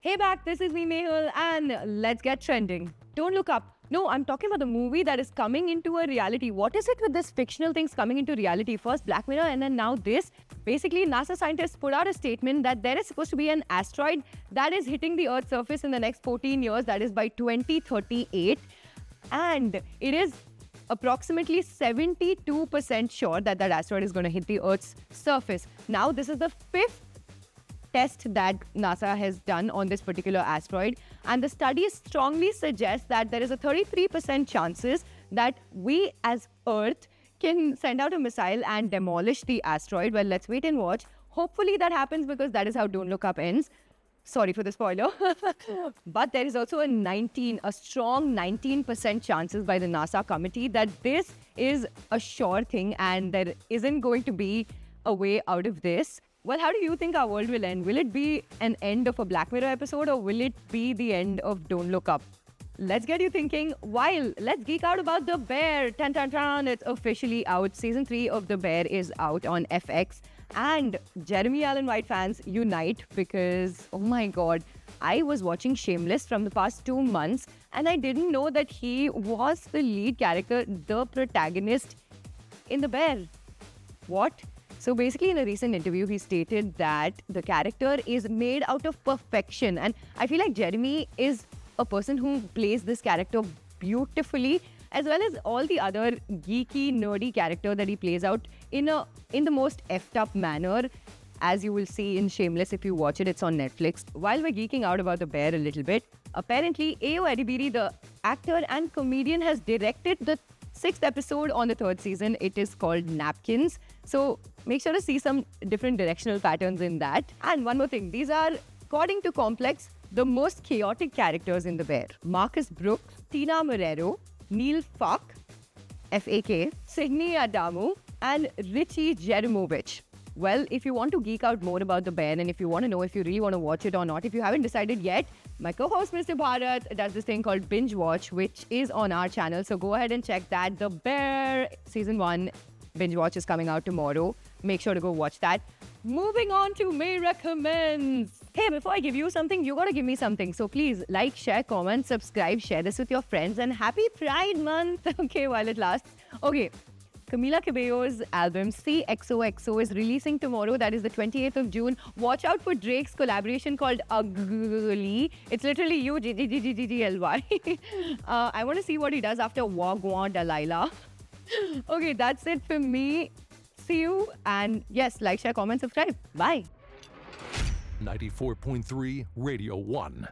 Hey back, this is me Mehul and let's get trending. Don't look up. No, I'm talking about the movie that is coming into a reality. What is it with this fictional things coming into reality? First Black Mirror and then now this. Basically, NASA scientists put out a statement that there is supposed to be an asteroid that is hitting the Earth's surface in the next 14 years, that is by 2038. And it is approximately 72% sure that that asteroid is going to hit the Earth's surface. Now, this is the fifth test that NASA has done on this particular asteroid, and the studies strongly suggest that there is a 33% chances that we as Earth can send out a missile and demolish the asteroid. Well, let's wait and watch. Hopefully that happens because that is how Don't Look Up ends. Sorry for the spoiler. But there is also a strong 19% chances by the NASA committee that this is a sure thing and there isn't going to be a way out of this. Well, how do you think our world will end? Will it be an end of a Black Mirror episode or will it be the end of Don't Look Up? Let's get you thinking. While let's geek out about The Bear. Tan tan tan, it's officially out. Season 3 of The Bear is out on FX. And Jeremy Allen White fans unite because, oh my god, I was watching Shameless from the past 2 months and I didn't know that he was the lead character, the protagonist in The Bear. What? So basically, in a recent interview, he stated that the character is made out of perfection. And I feel like Jeremy is a person who plays this character beautifully, as well as all the other geeky, nerdy character that he plays out in the most effed up manner, as you will see in Shameless if you watch it. It's on Netflix. While we're geeking out about The Bear a little bit, apparently Ayo Edebiri, the actor and comedian, has directed the 6th episode on the 3rd season. It is called Napkins. So make sure to see some different directional patterns in that. And one more thing, these are, according to Complex, the most chaotic characters in The Bear. Marcus Brooks, Tina Marrero, Neil Fuck, F.A.K., Sidney Adamu, and Richie Jeremovich. Well, if you want to geek out more about The Bear and if you want to know if you really want to watch it or not, if you haven't decided yet, my co-host Mr. Bharat does this thing called Binge Watch, which is on our channel. So go ahead and check that. The Bear Season 1 Binge Watch is coming out tomorrow. Make sure to go watch that. Moving on to May Recommends. Hey, before I give you something, you gotta give me something. So please like, share, comment, subscribe, share this with your friends, and happy Pride Month. Okay, while it lasts. Okay. Camila Cabello's album CXOXO is releasing tomorrow. That is the 28th of June. Watch out for Drake's collaboration called Ugly. It's literally U-G-G-G-G-G-L-Y. I want to see what he does after Wagwan Delilah. Okay, that's it for me. See you. And yes, like, share, comment, subscribe. Bye. 94.3 Radio 1.